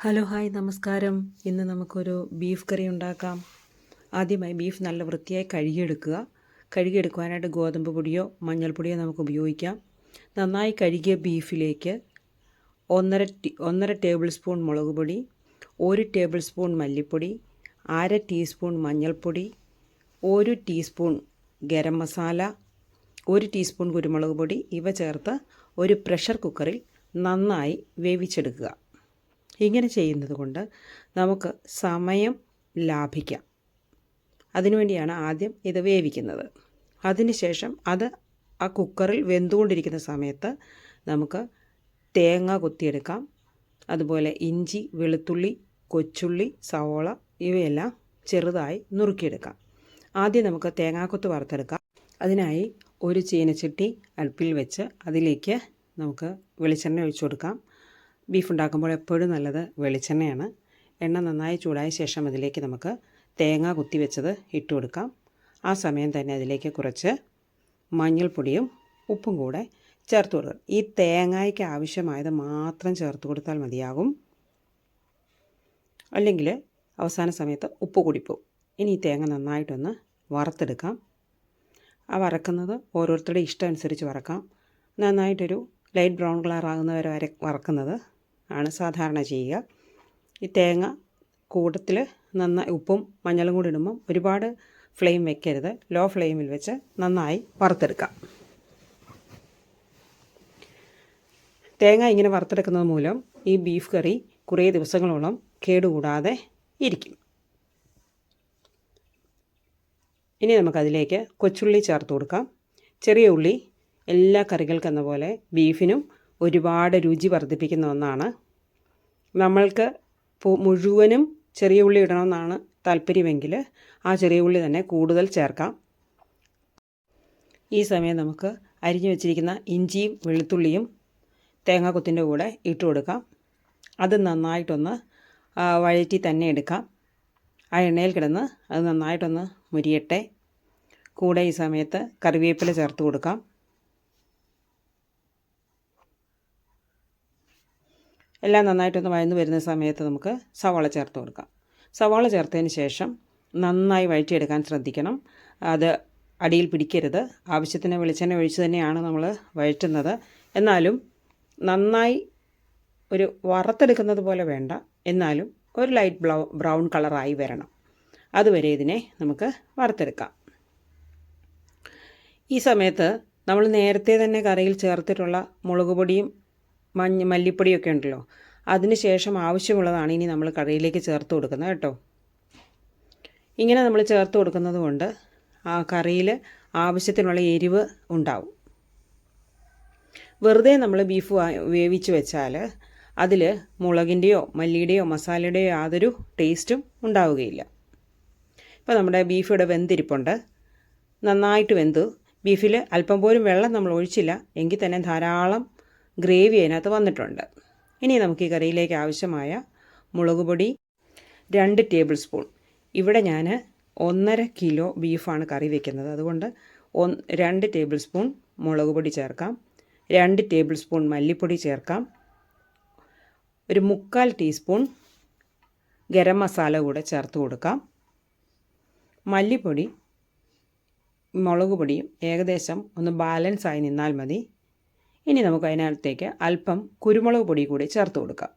Hello hi നമസ്കാരം. ഇന്ന് നമുക്കൊരു ബീഫ് കറി ഉണ്ടാക്കാം. ആദ്യമായി ബീഫ് നല്ല വൃത്തിയായി കഴുകിയെടുക്കുക. കഴുകിയെടുക്കുവാനായിട്ട് ഗോതമ്പ് പൊടിയോ മഞ്ഞൾപ്പൊടിയോ നമുക്ക് ഉപയോഗിക്കാം. നന്നായി കഴുകിയ ബീഫിലേക്ക് ഒന്നര ടേബിൾ സ്പൂൺ മുളക് പൊടി, 1 ടേബിൾ സ്പൂൺ മല്ലിപ്പൊടി, 1/2 ടീസ്പൂൺ മഞ്ഞൾപ്പൊടി, 1 ടീസ്പൂൺ ഗരം മസാല, 1 ടീസ്പൂൺ കുരുമുളക് പൊടി ഇവ ചേർത്ത് ഒരു പ്രഷർ കുക്കറിൽ നന്നായി വേവിച്ചെടുക്കുക. ഇങ്ങനെ ചെയ്യുന്നത് കൊണ്ട് നമുക്ക് സമയം ലാഭിക്കാം. അതിനുവേണ്ടിയാണ് ആദ്യം ഇത് വേവിക്കുന്നത്. അതിനുശേഷം ആ കുക്കറിൽ വെന്തുകൊണ്ടിരിക്കുന്ന സമയത്ത് നമുക്ക് തേങ്ങ കൊത്തിയെടുക്കാം. അതുപോലെ ഇഞ്ചി, വെളുത്തുള്ളി, കൊച്ചുള്ളി, സവോള ഇവയെല്ലാം ചെറുതായി നുറുക്കിയെടുക്കാം. ആദ്യം നമുക്ക് തേങ്ങാക്കൊത്ത് വറുത്തെടുക്കാം. അതിനായി ഒരു ചീനച്ചട്ടി അടുപ്പിൽ വെച്ച് അതിലേക്ക് നമുക്ക് വെളിച്ചെണ്ണ ഒഴിച്ചു കൊടുക്കാം. ബീഫ് ഉണ്ടാക്കുമ്പോൾ എപ്പോഴും നല്ലത് വെളിച്ചെണ്ണയാണ്. എണ്ണ നന്നായി ചൂടായ ശേഷം അതിലേക്ക് നമുക്ക് തേങ്ങ കുത്തി വെച്ചത് ഇട്ട് കൊടുക്കാം. ആ സമയം തന്നെ അതിലേക്ക് കുറച്ച് മഞ്ഞൾപ്പൊടിയും ഉപ്പും കൂടെ ചേർത്ത് കൊടുക്കുക. ഈ തേങ്ങയ്ക്ക് ആവശ്യമായത് മാത്രം ചേർത്ത് കൊടുത്താൽ മതിയാകും. അല്ലെങ്കിൽ അവസാന സമയത്ത് ഉപ്പ് കൂടിപ്പോവും. ഇനി ഈ തേങ്ങ നന്നായിട്ടൊന്ന് വറുത്തെടുക്കാം. ആ വറക്കുന്നത് ഓരോരുത്തരുടെ ഇഷ്ടം അനുസരിച്ച് വറക്കാം. നന്നായിട്ടൊരു ലൈറ്റ് ബ്രൗൺ കളർ ആകുന്നവരെ വറക്കുന്നത് ആണ് സാധാരണ ചെയ്യുക. ഈ തേങ്ങ കൂട്ടത്തിൽ നന്നായി ഉപ്പും മഞ്ഞളും കൂടി ഇടുമ്പം ഒരുപാട് ഫ്ലെയിം വെക്കരുത്. ലോ ഫ്ലെയിമിൽ വെച്ച് നന്നായി വറുത്തെടുക്കാം. തേങ്ങ ഇങ്ങനെ വറുത്തെടുക്കുന്നത് മൂലം ഈ ബീഫ് കറി കുറേ ദിവസങ്ങളോളം കേടുകൂടാതെ ഇരിക്കും. ഇനി നമുക്കതിലേക്ക് കൊച്ചുള്ളി ചേർത്ത് കൊടുക്കാം. ചെറിയ ഉള്ളി എല്ലാ കറികൾക്കെന്ന പോലെ ബീഫിനും ഒരുപാട് രുചി വർദ്ധിപ്പിക്കുന്ന ഒന്നാണ്. നമ്മൾക്ക് മുഴുവനും ചെറിയ ഉള്ളി ഇടണമെന്നാണ് താല്പര്യമെങ്കിൽ ആ ചെറിയ ഉള്ളി തന്നെ കൂടുതൽ ചേർക്കാം. ഈ സമയം നമുക്ക് അരിഞ്ഞു വെച്ചിരിക്കുന്ന ഇഞ്ചിയും വെളുത്തുള്ളിയും തേങ്ങാക്കൊത്തിൻ്റെ കൂടെ ഇട്ട് കൊടുക്കാം. അത് നന്നായിട്ടൊന്ന് വഴറ്റി തന്നെ എടുക്കാം. ആ എണ്ണയിൽ കിടന്ന് അത് നന്നായിട്ടൊന്ന് മുരിയട്ടെ. കൂടെ ഈ സമയത്ത് കറിവേപ്പില ചേർത്ത് കൊടുക്കാം. എല്ലാം നന്നായിട്ടൊന്ന് വഴന്നു വരുന്ന സമയത്ത് നമുക്ക് സവാള ചേർത്ത് കൊടുക്കാം. സവാള ചേർത്തതിന് ശേഷം നന്നായി വഴറ്റിയെടുക്കാൻ ശ്രദ്ധിക്കണം. അത് അടിയിൽ പിടിക്കരുത്. ആവശ്യത്തിന് വെളിച്ചെണ്ണ ഒഴിച്ച് തന്നെയാണ് നമ്മൾ വഴറ്റുന്നത്. എന്നാലും നന്നായി ഒരു വറുത്തെടുക്കുന്നത് പോലെ വേണ്ട, എന്നാലും ഒരു ലൈറ്റ് ബ്രൗൺ കളറായി വരണം. അതുവരെ ഇതിനെ നമുക്ക് വറുത്തെടുക്കാം. ഈ സമയത്ത് നമ്മൾ നേരത്തെ തന്നെ കറിയിൽ ചേർത്തിട്ടുള്ള മുളക് പൊടിയും മല്ലിപ്പൊടിയൊക്കെ ഉണ്ടല്ലോ, അതിന് ശേഷം ആവശ്യമുള്ളതാണ് ഇനി നമ്മൾ കറിയിലേക്ക് ചേർത്ത് കൊടുക്കുന്നത് കേട്ടോ. ഇങ്ങനെ നമ്മൾ ചേർത്ത് കൊടുക്കുന്നത് കൊണ്ട് ആ കറിയിൽ ആവശ്യത്തിനുള്ള എരിവ് ഉണ്ടാവും. വെറുതെ നമ്മൾ ബീഫ് വേവിച്ച് വെച്ചാൽ അതിൽ മുളകിൻ്റെയോ മല്ലിയുടെയോ മസാലയുടെയോ യാതൊരു ടേസ്റ്റും ഉണ്ടാവുകയില്ല. ഇപ്പോൾ നമ്മുടെ ബീഫ് ഇവിടെ വെന്തിരിപ്പുണ്ട്. നന്നായിട്ട് വെന്തു. ബീഫിൽ അല്പം പോലും വെള്ളം നമ്മൾ ഒഴിച്ചില്ല, എങ്കിൽ തന്നെ ധാരാളം ഗ്രേവി അതിനകത്ത് വന്നിട്ടുണ്ട്. ഇനി നമുക്ക് ഈ കറിയിലേക്ക് ആവശ്യമായ മുളക് പൊടി 2 ടേബിൾ സ്പൂൺ. ഇവിടെ ഞാൻ 1.5 കിലോ ബീഫാണ് കറി വയ്ക്കുന്നത്. അതുകൊണ്ട് 2 ടേബിൾ സ്പൂൺ മുളക് പൊടി ചേർക്കാം. 2 ടേബിൾ സ്പൂൺ മല്ലിപ്പൊടി ചേർക്കാം. ഒരു 3/4 ടീസ്പൂൺ ഗരം മസാല കൂടെ ചേർത്ത് കൊടുക്കാം. മല്ലിപ്പൊടി മുളക് പൊടിയും ഏകദേശം ഒന്ന് ബാലൻസായി നിന്നാൽ മതി. ഇനി നമുക്ക് അതിനകത്തേക്ക് അല്പം കുരുമുളക് പൊടി കൂടി ചേർത്ത് കൊടുക്കാം.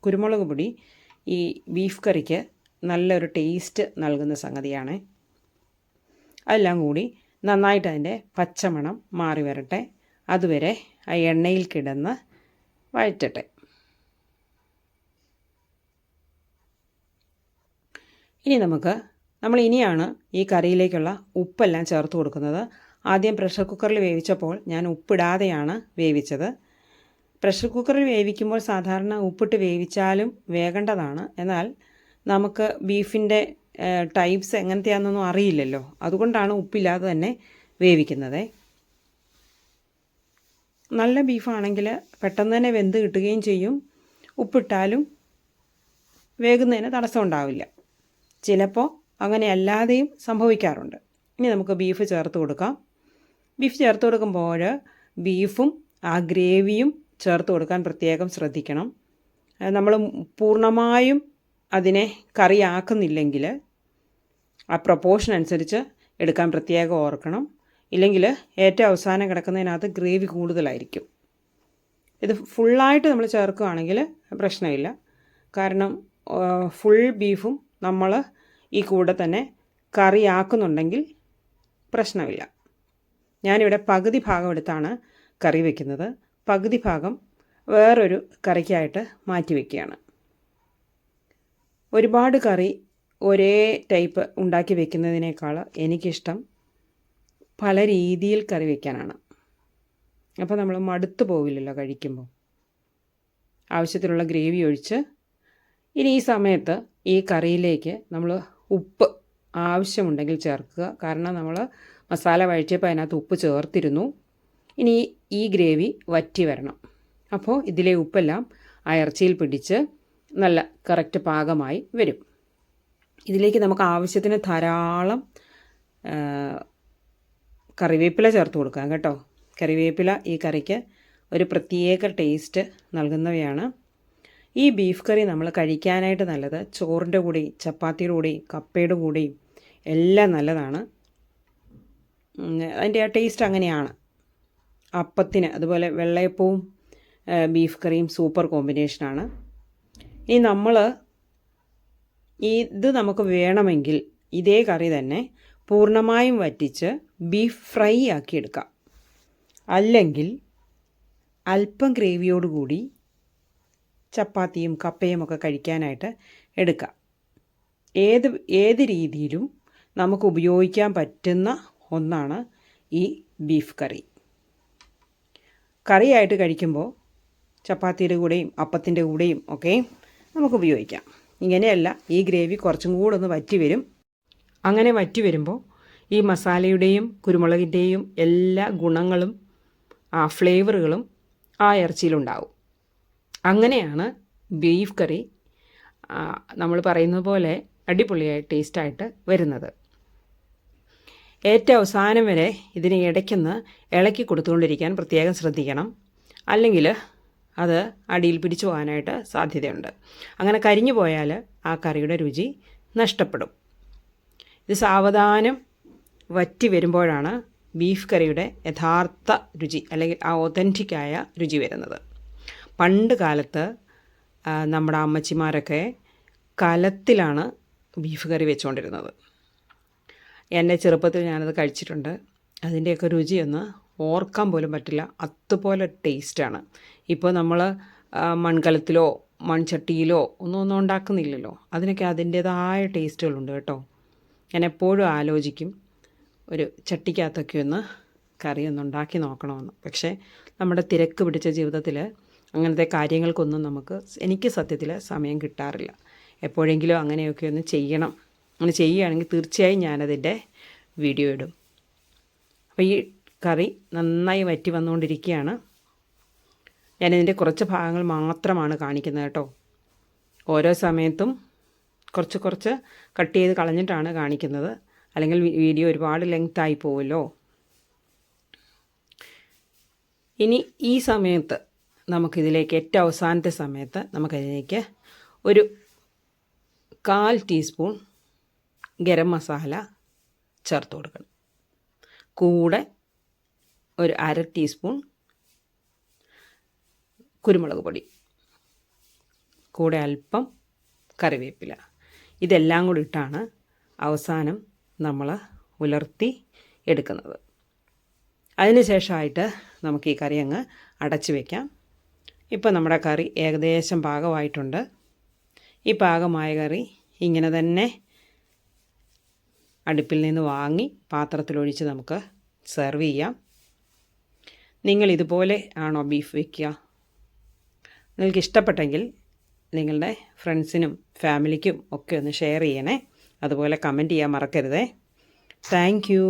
കുരുമുളക് പൊടി ഈ ബീഫ് കറിക്ക് നല്ലൊരു ടേസ്റ്റ് നൽകുന്ന സംഗതിയാണ്. അതെല്ലാം കൂടി നന്നായിട്ട് അതിൻ്റെ പച്ചമണം മാറി വരട്ടെ. അതുവരെ ആ എണ്ണയിൽ കിടന്ന് വഴറ്റട്ടെ. ഇനി നമ്മൾ ഇനിയാണ് ഈ കറിയിലേക്കുള്ള ഉപ്പെല്ലാം ചേർത്ത് കൊടുക്കുന്നത്. ആദ്യം പ്രഷർ കുക്കറിൽ വേവിച്ചപ്പോൾ ഞാൻ ഉപ്പിടാതെയാണ് വേവിച്ചത്. പ്രഷർ കുക്കറിൽ വേവിക്കുമ്പോൾ സാധാരണ ഉപ്പിട്ട് വേവിച്ചാലും വേകേണ്ടതാണ്. എന്നാൽ നമുക്ക് ബീഫിൻ്റെ ടൈപ്സ് എങ്ങനത്തെയാണെന്നൊന്നും അറിയില്ലല്ലോ, അതുകൊണ്ടാണ് ഉപ്പില്ലാതെ തന്നെ വേവിക്കുന്നത്. നല്ല ബീഫാണെങ്കിൽ പെട്ടെന്ന് തന്നെ വെന്ത് കിട്ടുകയും ചെയ്യും. ഉപ്പിട്ടാലും വേകുന്നതിന് തടസ്സം ഉണ്ടാവില്ല. ചിലപ്പോൾ അങ്ങനെ അല്ലാതെയും സംഭവിക്കാറുണ്ട്. ഇനി നമുക്ക് ബീഫ് ചേർത്ത് കൊടുക്കാം. ബീഫ് ചേർത്ത് കൊടുക്കുമ്പോൾ ബീഫും ആ ഗ്രേവിയും ചേർത്ത് കൊടുക്കാൻ പ്രത്യേകം ശ്രദ്ധിക്കണം. നമ്മൾ പൂർണ്ണമായും അതിനെ കറിയാക്കുന്നില്ലെങ്കിൽ ആ പ്രൊപ്പോർഷൻ അനുസരിച്ച് എടുക്കാൻ പ്രത്യേകം ഓർക്കണം. ഇല്ലെങ്കിൽ ഏറ്റവും അവസാനം കിടക്കുന്നതിനകത്ത് ഗ്രേവി കൂടുതലായിരിക്കും. ഇത് ഫുള്ളായിട്ട് നമ്മൾ ചേർക്കുകയാണെങ്കിൽ പ്രശ്നമില്ല. കാരണം ഫുൾ ബീഫും നമ്മൾ ഈ കൂടെ തന്നെ കറിയാക്കുന്നുണ്ടെങ്കിൽ പ്രശ്നമില്ല. ഞാനിവിടെ പകുതി ഭാഗം എടുത്താണ് കറി വയ്ക്കുന്നത്. പകുതി ഭാഗം വേറൊരു കറിക്കായിട്ട് മാറ്റി വയ്ക്കുകയാണ്. ഒരുപാട് കറി ഒരേ ടൈപ്പ് ഉണ്ടാക്കി വയ്ക്കുന്നതിനേക്കാൾ എനിക്കിഷ്ടം പല രീതിയിൽ കറി വയ്ക്കാനാണ്. അപ്പോൾ നമ്മൾ മടുത്തു പോവില്ലല്ലോ കഴിക്കുമ്പോൾ. ആവശ്യത്തിനുള്ള ഗ്രേവി ഒഴിച്ച് ഇനി ഈ സമയത്ത് ഈ കറിയിലേക്ക് നമ്മൾ ഉപ്പ് ആവശ്യമുണ്ടെങ്കിൽ ചേർക്കുക. കാരണം നമ്മൾ മസാല വഴറ്റിയപ്പോൾ അതിനകത്ത് ഉപ്പ് ചേർത്തിരുന്നു. ഇനി ഈ ഗ്രേവി വറ്റി വരണം. അപ്പോൾ ഇതിലെ ഉപ്പെല്ലാം ആ ഇറച്ചിയിൽ പിടിച്ച് നല്ല കറക്റ്റ് പാകമായി വരും. ഇതിലേക്ക് നമുക്ക് ആവശ്യത്തിന് ധാരാളം കറിവേപ്പില ചേർത്ത് കൊടുക്കാം കേട്ടോ. കറിവേപ്പില ഈ കറിക്ക് ഒരു പ്രത്യേക ടേസ്റ്റ് നൽകുന്നവയാണ്. ഈ ബീഫ് കറി നമ്മൾ കഴിക്കാനായിട്ട് നല്ലത് ചോറിൻ്റെ കൂടെയും ചപ്പാത്തിയുടെ കൂടെയും കപ്പയുടെ കൂടെയും എല്ലാം നല്ലതാണ്. അതിൻ്റെ ആ ടേസ്റ്റ് അങ്ങനെയാണ്. അപ്പത്തിന് അതുപോലെ വെള്ളയപ്പവും ബീഫ് കറിയും സൂപ്പർ കോമ്പിനേഷനാണ്. ഇനി നമ്മൾ ഇത് നമുക്ക് വേണമെങ്കിൽ ഇതേ കറി തന്നെ പൂർണ്ണമായും വറ്റിച്ച് ബീഫ് ഫ്രൈ ആക്കി എടുക്കാം. അല്ലെങ്കിൽ അല്പം ഗ്രേവിയോടുകൂടി ചപ്പാത്തിയും കപ്പയും ഒക്കെ കഴിക്കാനായിട്ട് എടുക്കാം. ഏത് രീതിയിലും നമുക്ക് ഉപയോഗിക്കാൻ പറ്റുന്ന ഒന്നാണ് ഈ ബീഫ് കറി. കറിയായിട്ട് കഴിക്കുമ്പോൾ ചപ്പാത്തിയുടെ കൂടെയും അപ്പത്തിൻ്റെ കൂടെയും ഒക്കെ നമുക്ക് ഉപയോഗിക്കാം. ഇങ്ങനെയല്ല, ഈ ഗ്രേവി കുറച്ചും കൂടെ ഒന്ന് വറ്റി വരും. അങ്ങനെ വറ്റി വരുമ്പോൾ ഈ മസാലയുടെയും കുരുമുളകിൻ്റെയും എല്ലാ ഗുണങ്ങളും ആ ഫ്ലേവറുകളും ആ ഇറച്ചിയിലുണ്ടാവും. അങ്ങനെയാണ് ബീഫ് കറി നമ്മൾ പറയുന്നത് പോലെ അടിപൊളിയായി ടേസ്റ്റായിട്ട് വരുന്നത്. ഏറ്റവും അവസാനം വരെ ഇതിന് ഇടയ്ക്കൊന്ന് ഇളക്കി കൊടുത്തുകൊണ്ടിരിക്കാൻ പ്രത്യേകം ശ്രദ്ധിക്കണം. അല്ലെങ്കിൽ അത് അടിയിൽ പിടിച്ചു പോകാനായിട്ട് സാധ്യതയുണ്ട്. അങ്ങനെ കരിഞ്ഞു പോയാൽ ആ കറിയുടെ രുചി നഷ്ടപ്പെടും. ഇത് സാവധാനം വറ്റി വരുമ്പോഴാണ് ബീഫ് കറിയുടെ യഥാർത്ഥ രുചി അല്ലെങ്കിൽ ആ ഒതൻറ്റിക്കായ രുചി വരുന്നത്. പണ്ട് കാലത്ത് നമ്മുടെ അമ്മച്ചിമാരൊക്കെ കലത്തിലാണ് ബീഫ് കറി വെച്ചുകൊണ്ടിരുന്നത്. എൻ്റെ ചെറുപ്പത്തിൽ ഞാനത് കഴിച്ചിട്ടുണ്ട്. അതിൻ്റെയൊക്കെ രുചിയൊന്ന് ഓർക്കാൻ പോലും പറ്റില്ല. അതുപോലെ ടേസ്റ്റാണ്. ഇപ്പോൾ നമ്മൾ മൺകലത്തിലോ മൺചട്ടിയിലോ ഒന്നും ഉണ്ടാക്കുന്നില്ലല്ലോ. അതിനൊക്കെ അതിൻ്റേതായ ടേസ്റ്റുകളുണ്ട് കേട്ടോ. ഞാൻ എപ്പോഴും ആലോചിക്കും ഒരു ചട്ടിക്കകത്തൊക്കെ ഒന്ന് കറിയൊന്ന് ഉണ്ടാക്കി നോക്കണമെന്ന്. പക്ഷേ നമ്മുടെ തിരക്ക് പിടിച്ച ജീവിതത്തിൽ അങ്ങനത്തെ കാര്യങ്ങൾക്കൊന്നും എനിക്ക് സത്യത്തിൽ സമയം കിട്ടാറില്ല. എപ്പോഴെങ്കിലും അങ്ങനെയൊക്കെ ഒന്ന് ചെയ്യണം. അങ്ങനെ ചെയ്യുകയാണെങ്കിൽ തീർച്ചയായും ഞാനതിൻ്റെ വീഡിയോ ഇടും. അപ്പോൾ ഈ കറി നന്നായി വറ്റി വന്നുകൊണ്ടിരിക്കുകയാണ്. ഞാനിതിൻ്റെ കുറച്ച് ഭാഗങ്ങൾ മാത്രമാണ് കാണിക്കുന്നത് കേട്ടോ. ഓരോ സമയത്തും കുറച്ച് കട്ട് ചെയ്ത് കളഞ്ഞിട്ടാണ് കാണിക്കുന്നത്. അല്ലെങ്കിൽ വീഡിയോ ഒരുപാട് ലെങ്തായി പോവുമല്ലോ. ഇനി ഈ സമയത്ത് നമുക്കിതിലേക്ക് ഏറ്റവും അവസാനത്തെ സമയത്ത് നമുക്കതിലേക്ക് ഒരു 1/4 ടീസ്പൂൺ ഗരം മസാല ചേർത്ത് കൊടുക്കണം. കൂടെ ഒരു 1/2 ടീസ്പൂൺ കുരുമുളക് പൊടി, കൂടെ അല്പം കറിവേപ്പില. ഇതെല്ലാം കൂടി ഇട്ടാണ് അവസാനം നമ്മൾ ഉലർത്തി എടുക്കുന്നത്. അതിന് ശേഷമായിട്ട് നമുക്ക് ഈ കറി അങ്ങ് അടച്ചു വയ്ക്കാം. ഇപ്പോൾ നമ്മുടെ കറി ഏകദേശം പാകമായിട്ടുണ്ട്. ഈ പാകമായ കറി ഇങ്ങനെ തന്നെ അടുപ്പിൽ നിന്ന് വാങ്ങി പാത്രത്തിലൊഴിച്ച് നമുക്ക് സെർവ് ചെയ്യാം. നിങ്ങൾ ഇതുപോലെ ആണോ ബീഫ് വയ്ക്കുക? നിങ്ങൾക്ക് ഇഷ്ടപ്പെട്ടെങ്കിൽ നിങ്ങളുടെ ഫ്രണ്ട്സിനും ഫാമിലിക്കും ഒക്കെ ഒന്ന് ഷെയർ ചെയ്യണേ. അതുപോലെ കമൻറ്റ് ചെയ്യാൻ മറക്കരുതേ. Thank you.